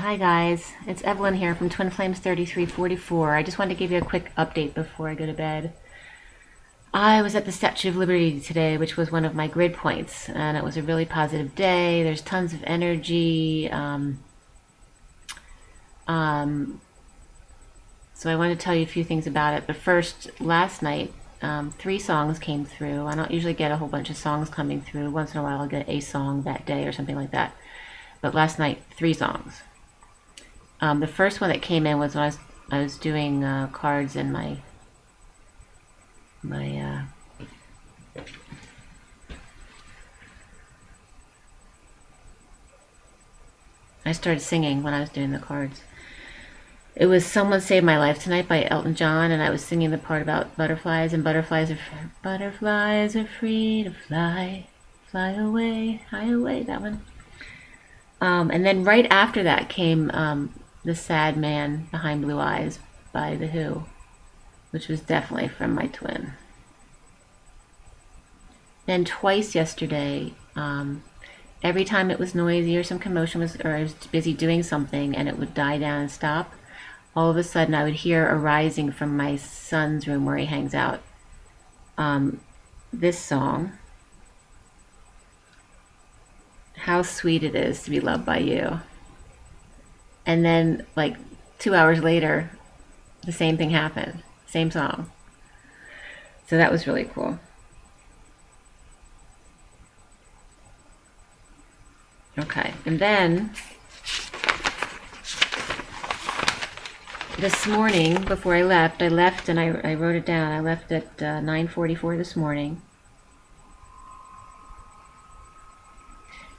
Hi guys, it's Evelyn here from Twin Flames 3344. I just wanted to give you a quick update before I go to bed. I was at the Statue of Liberty today, which was one of my grid points, and it was a really positive day. There's tons of energy. So I want to tell you a few things about it. But first, last night, 3 songs came through. I don't usually get a whole bunch of songs coming through. Once in a while I'll get a song that day or something like that. But last night, 3 songs. The first one that came in was when I was doing cards in my I started singing when I was doing the cards. It was "Someone Saved My Life Tonight" by Elton John, and I was singing the part about butterflies, and butterflies are free to fly, fly away, high away. That one. And then right after that came "The Sad Man Behind Blue Eyes" by The Who, which was definitely from my twin. Then twice yesterday, every time it was noisy or some commotion was, or I was busy doing something and it would die down and stop, all of a sudden I would hear arising from my son's room where he hangs out, this song, "How Sweet It Is to Be Loved by You." And then, like 2 hours later, the same thing happened. Same song. So that was really cool. Okay, and then this morning, before I left and I wrote it down. I left at 9:44 this morning.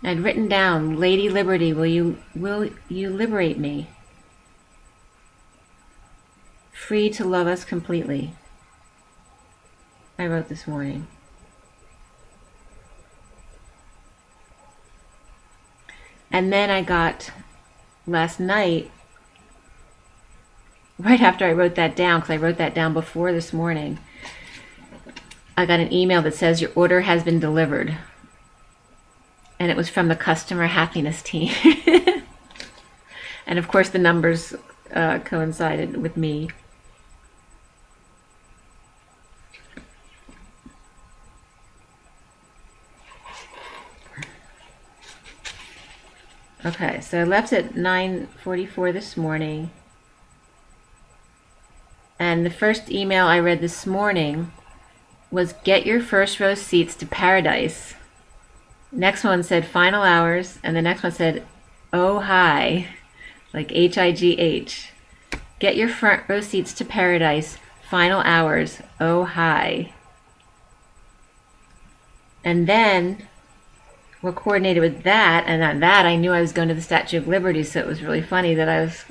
I'd written down, "Lady Liberty, will you liberate me? Free to love us completely." I wrote this morning. And then I got, last night, right after I wrote that down, because I wrote that down before this morning, I got an email that says your order has been delivered. And it was from the customer happiness team. And of course the numbers coincided with me. Okay, so I left at 9:44 this morning. And the first email I read this morning was, "Get your first row seats to paradise." Next one said "final hours," and the next one said "oh hi," like HIGH. "Get your front row seats to paradise, final hours, oh hi." And then what coordinated with that, and on that I knew I was going to the Statue of Liberty, so it was really funny that I was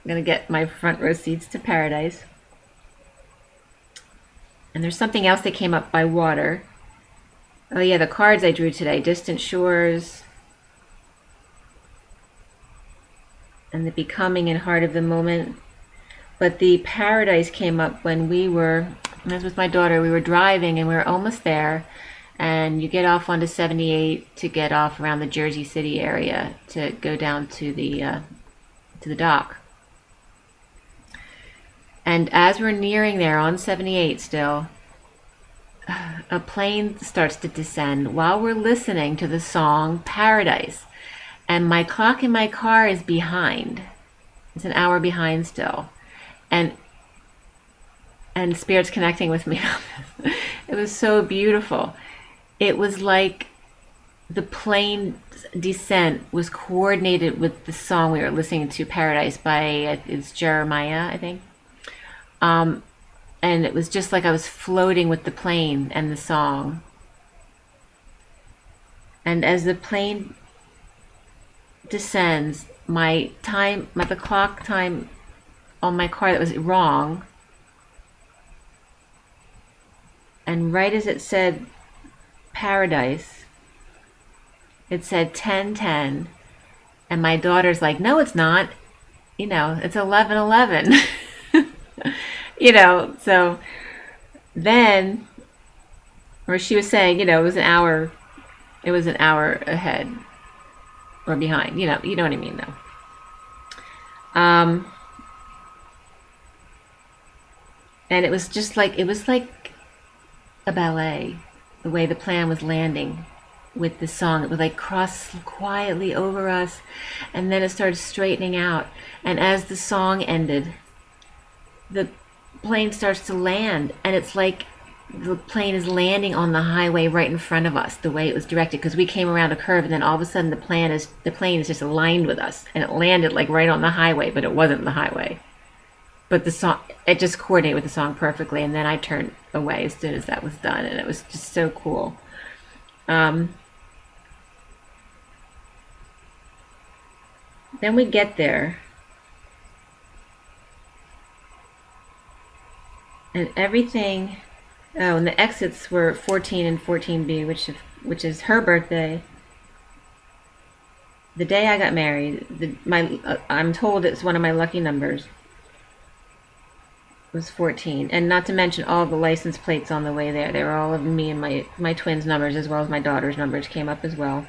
going to get my front row seats to paradise. And there's something else that came up by water. Oh yeah, the cards I drew today, "Distant Shores," and "The Becoming" and "Heart of the Moment." But the paradise came up when I was with my daughter, we were driving and we were almost there. And you get off onto 78 to get off around the Jersey City area to go down to the dock. And as we're nearing there on 78 still, a plane starts to descend while we're listening to the song "Paradise." And my clock in my car is behind. It's an hour behind still. And Spirit's connecting with me on this. It was so beautiful. It was like the plane descent was coordinated with the song we were listening to, "Paradise" by, it's Jeremiah, I think. And it was just like I was floating with the plane and the song. And as the plane descends, the clock time on my car that was wrong, and right as it said "paradise," it said 10:10, and my daughter's like, "No, it's not. It's 11:11." So then, or she was saying, it was an hour ahead or behind. You know what I mean, though. Um, and it was like a ballet, the way the plan was landing with the song. It would like cross quietly over us, and then it started straightening out. And as the song ended, the plane starts to land, and it's like the plane is landing on the highway right in front of us, the way it was directed, because we came around a curve, and then all of a sudden the plane is just aligned with us, and it landed like right on the highway, but it wasn't the highway. But the song, it just coordinated with the song perfectly, and then I turned away as soon as that was done, and it was just so cool. um, then we get there, and everything. Oh, and the exits were 14 and 14B, which is her birthday, the day I got married. I'm told it's one of my lucky numbers. Was 14, and not to mention all the license plates on the way there. They were all of me and my twins' numbers, as well as my daughter's numbers came up as well.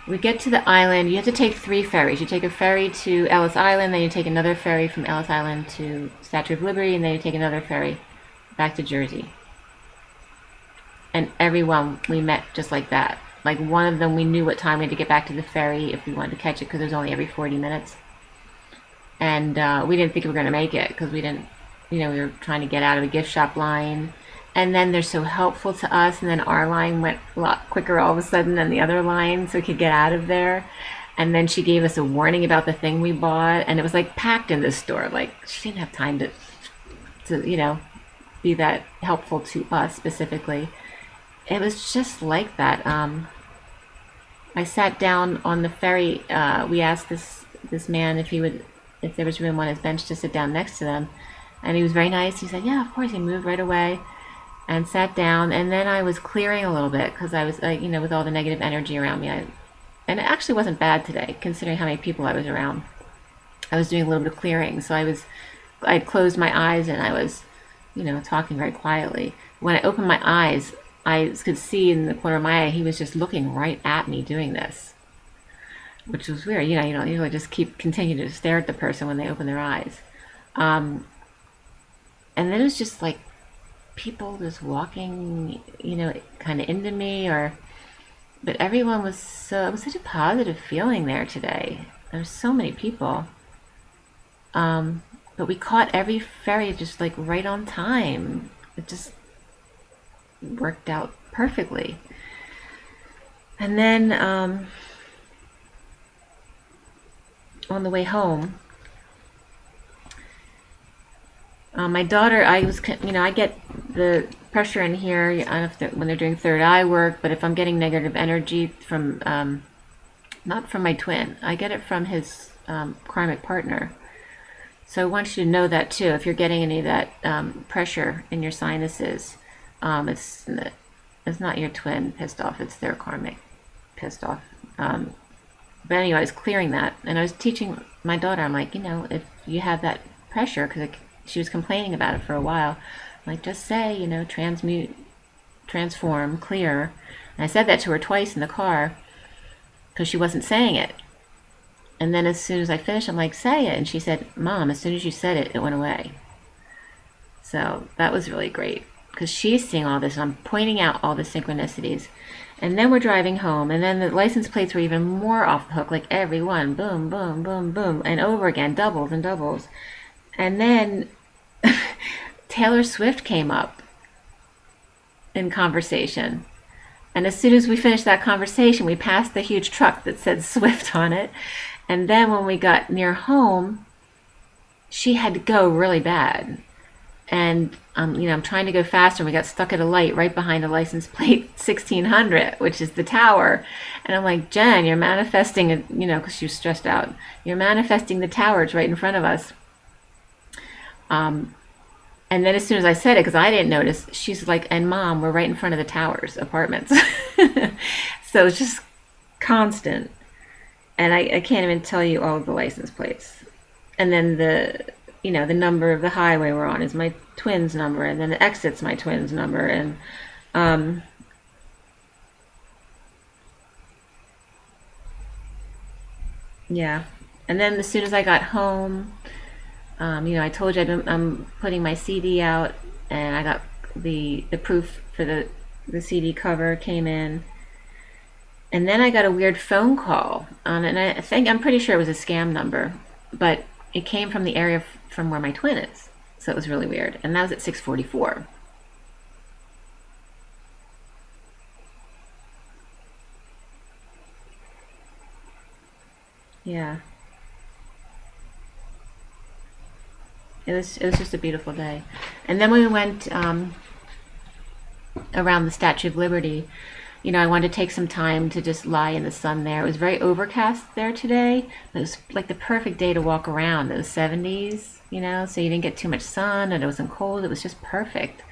We get to the island. You have to take 3 ferries. You take a ferry to Ellis Island, then you take another ferry from Ellis Island to Statue of Liberty, and then you take another ferry back to Jersey. And everyone we met just like that. Like, one of them, we knew what time we had to get back to the ferry if we wanted to catch it, because it was only every 40 minutes. And we didn't think we were going to make it, because we didn't, we were trying to get out of a gift shop line. And then they're so helpful to us, and then our line went a lot quicker all of a sudden than the other line, so we could get out of there. And then she gave us a warning about the thing we bought, and it was like packed in this store. Like, she didn't have time to be that helpful to us specifically. It was just like that. I sat down on the ferry. We asked this man if there was room on his bench to sit down next to them, and he was very nice. He said, "Yeah, of course." He moved right away and sat down. And then I was clearing a little bit, because I was, with all the negative energy around me. And it actually wasn't bad today, considering how many people I was around. I was doing a little bit of clearing, so I had closed my eyes, and I was, talking very quietly. When I opened my eyes, I could see in the corner of my eye he was just looking right at me doing this, which was weird. You don't usually just continue to stare at the person when they open their eyes. And then it was just like people just walking, kind of into me, but everyone it was such a positive feeling there today. There were so many people. But we caught every ferry just like right on time. It just worked out perfectly. And then on the way home, my daughter, I get the pressure in here. I don't know if when they're doing third eye work, but if I'm getting negative energy from, not from my twin, I get it from his karmic partner. So I want you to know that too. If you're getting any of that pressure in your sinuses, it's not your twin pissed off, it's their karmic pissed off. But anyway, I was clearing that, and I was teaching my daughter, I'm like, if you have that pressure, because she was complaining about it for a while, I'm like, just say, transmute, transform, clear. And I said that to her twice in the car, because she wasn't saying it. And then as soon as I finished, I'm like, say it. And she said, Mom, as soon as you said it, it went away. So that was really great, because she's seeing all this, and I'm pointing out all the synchronicities. And then we're driving home, and then the license plates were even more off the hook, like every one, boom, boom, boom, boom, and over again, doubles and doubles. And then Taylor Swift came up in conversation. And as soon as we finished that conversation, we passed the huge truck that said Swift on it. And then when we got near home, she had to go really bad. And I'm trying to go faster, and we got stuck at a light right behind the license plate 1600, which is the tower. And I'm like, Jen, you're manifesting it, because she was stressed out. You're manifesting the tower. It's right in front of us. And then as soon as I said it, because I didn't notice, she's like, and Mom, we're right in front of the tower's apartments. So it's just constant. And I can't even tell you all of the license plates. And then the number of the highway we're on is my twin's number, and then the exit's my twin's number. And Yeah. And then as soon as I got home, I told you I'm putting my CD out, and I got the proof for the CD cover came in, and then I got a weird phone call, and I'm pretty sure it was a scam number, but it came from the area from where my twin is, so it was really weird, and that was at 6:44. Yeah, it was just a beautiful day, and then we went around the Statue of Liberty. I wanted to take some time to just lie in the sun there. It was very overcast there today. It was like the perfect day to walk around. It was 70s, so you didn't get too much sun and it wasn't cold. It was just perfect.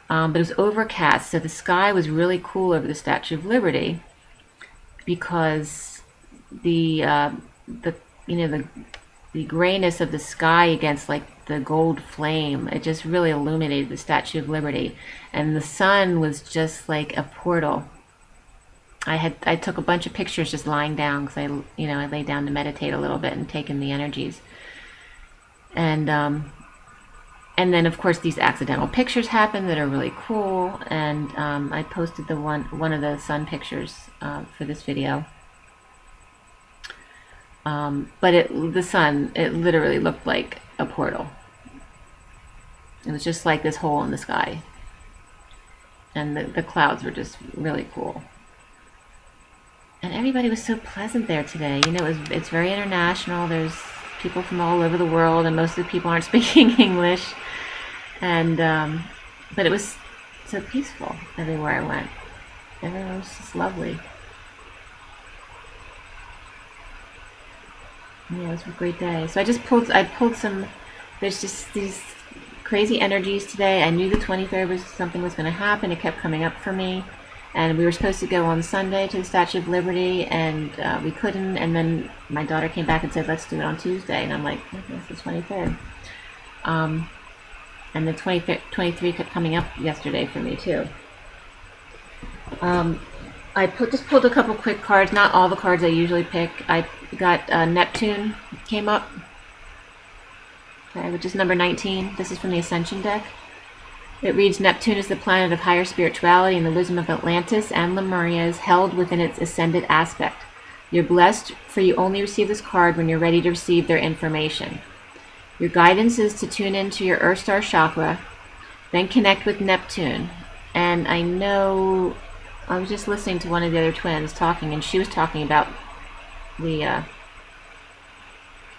But it was overcast, so the sky was really cool over the Statue of Liberty because the the grayness of the sky against like the gold flame, it just really illuminated the Statue of Liberty, and the sun was just like a portal. I took a bunch of pictures just lying down because I laid down to meditate a little bit and take in the energies, and then of course these accidental pictures happen that are really cool, and I posted the one of the sun pictures for this video. But the sun, it literally looked like a portal. It was just like this hole in the sky, and the clouds were just really cool. And everybody was so pleasant there today. It's very international. There's people from all over the world, and most of the people aren't speaking English. And but it was so peaceful everywhere I went. Everyone was just lovely. Yeah, it was a great day. So I pulled some. There's just these crazy energies today. I knew the 23rd was something was going to happen. It kept coming up for me, and we were supposed to go on Sunday to the Statue of Liberty, and we couldn't. And then my daughter came back and said, "Let's do it on Tuesday," and I'm like, "Okay, it's the 23rd." And the 23 kept coming up yesterday for me too. I just pulled a couple quick cards, not all the cards I usually pick. I got Neptune came up, okay, which is number 19. This is from the Ascension deck. It reads, Neptune is the planet of higher spirituality, and the wisdom of Atlantis and Lemuria is held within its ascended aspect. You're blessed, for you only receive this card when you're ready to receive their information. Your guidance is to tune into your Earth Star chakra, then connect with Neptune. And I know, I was just listening to one of the other twins talking, and she was talking about the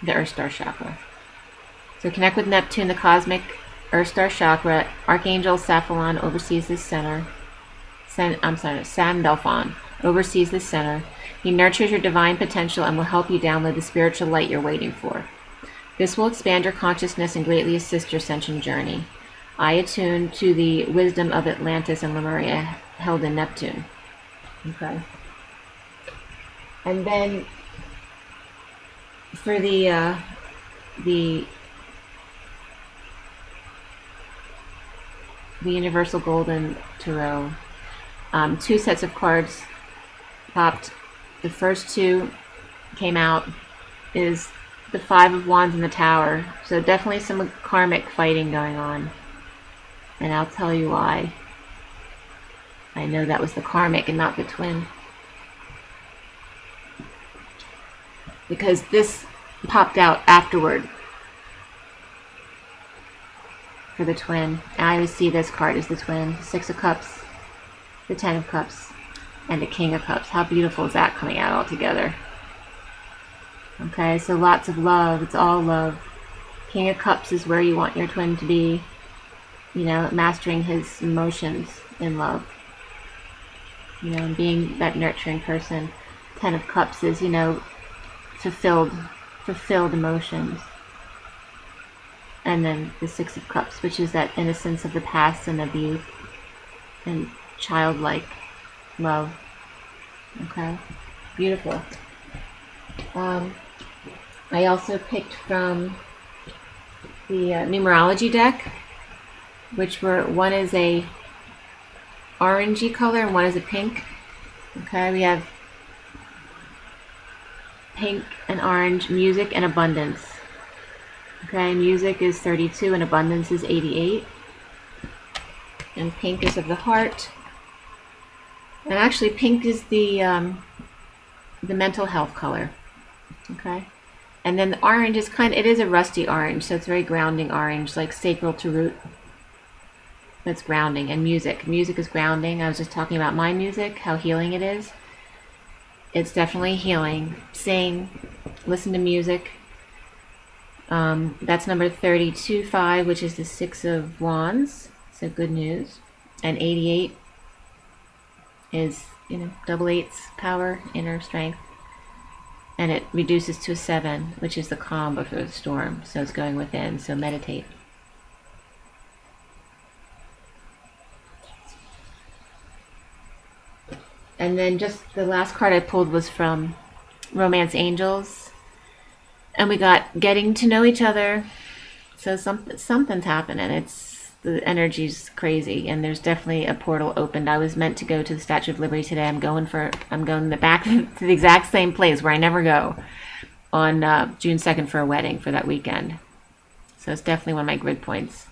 Earth Star chakra. So connect with Neptune, the cosmic Earth Star chakra. Archangel Sapphilon oversees this center. Sandalphon oversees this center. He nurtures your divine potential and will help you download the spiritual light you're waiting for. This will expand your consciousness and greatly assist your ascension journey. I attune to the wisdom of Atlantis and Lemuria held in Neptune. Okay. And then for the Universal Golden Tarot, 2 sets of cards popped. The first 2 came out is the 5 of Wands in the Tower. So definitely some karmic fighting going on. And I'll tell you why. I know that was the karmic and not the twin. Because this popped out afterward for the twin. And I always see this card as the twin. 6 of Cups, the 10 of Cups, and the King of Cups. How beautiful is that coming out all together? Okay, so lots of love. It's all love. King of Cups is where you want your twin to be. Mastering his emotions in love. And being that nurturing person. 10 of Cups is, fulfilled emotions. And then the 6 of Cups, which is that innocence of the past and of youth and childlike love. Okay, beautiful. I also picked from the numerology deck, which one is a orangey color and one is a pink. Okay, we have pink and orange, music and abundance. Okay, music is 32 and abundance is 88. And pink is of the heart. And actually pink is the mental health color. Okay. And then the orange is it is a rusty orange, so it's very grounding orange, like sacral to root. That's grounding. And music. Music is grounding. I was just talking about my music, how healing it is. It's definitely healing. Sing, listen to music. That's number 32-5, which is the 6 of Wands. So good news. And 88 is, double eights, power, inner strength. And it reduces to a 7, which is the calm before the storm. So it's going within. So meditate. And then just the last card I pulled was from Romance Angels. And we got getting to know each other. So something's happening. The energy's crazy, and there's definitely a portal opened. I was meant to go to the Statue of Liberty today. I'm going back to the exact same place where I never go on June 2nd for a wedding for that weekend. So it's definitely one of my grid points.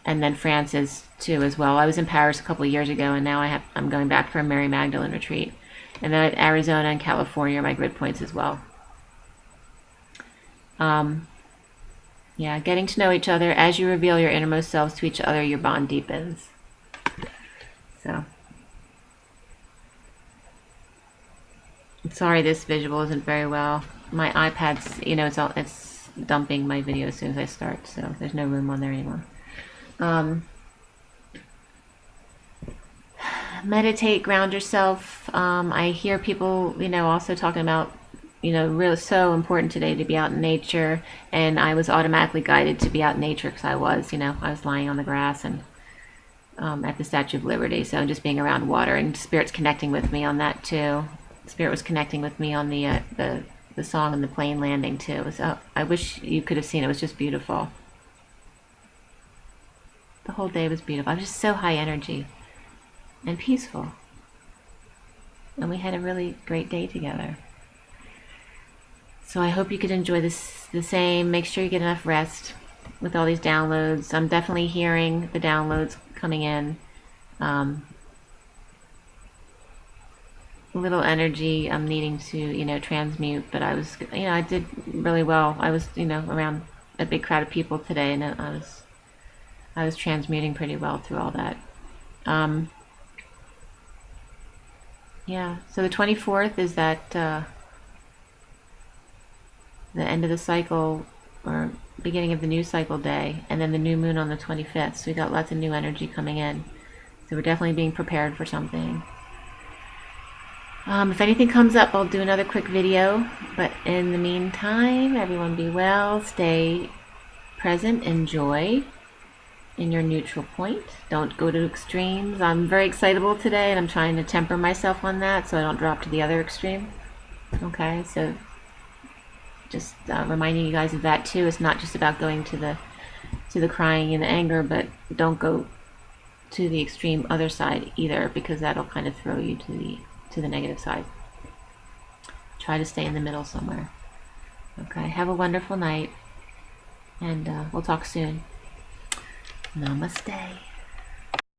And then France is too as well. I was in Paris a couple of years ago, and now I'm going back for a Mary Magdalene retreat. And then Arizona and California are my grid points as well. Yeah, getting to know each other. As you reveal your innermost selves to each other, your bond deepens. So, I'm sorry this visual isn't very well. My iPad's, it's dumping my video as soon as I start, so there's no room on there anymore. Meditate, ground yourself. I hear people, also talking about really so important today to be out in nature, and I was automatically guided to be out in nature because I was lying on the grass and at the Statue of Liberty, so just being around water, and Spirit's connecting with me on that too. Spirit was connecting with me on the song and the plane landing too. It was, I wish you could have seen it. It was just beautiful. The whole day was beautiful. I was just so high energy and peaceful, and we had a really great day together. So I hope you could enjoy this the same. Make sure you get enough rest with all these downloads. I'm definitely hearing the downloads coming in. A little energy I'm needing to, transmute, but I was, I did really well. I was, around a big crowd of people today, and I was transmuting pretty well through all that. Yeah, so the 24th is that the end of the cycle or beginning of the new cycle day, and then the new moon on the 25th. So we got lots of new energy coming in. So we're definitely being prepared for something. If anything comes up, I'll do another quick video. But in the meantime, everyone be well, stay present, enjoy in your neutral point. Don't go to extremes. I'm very excitable today, and I'm trying to temper myself on that so I don't drop to the other extreme. Okay, so just reminding you guys of that too. It's not just about going to the crying and the anger, but don't go to the extreme other side either, because that'll kind of throw you to the negative side. Try to stay in the middle somewhere. Okay, have a wonderful night, and we'll talk soon. Namaste.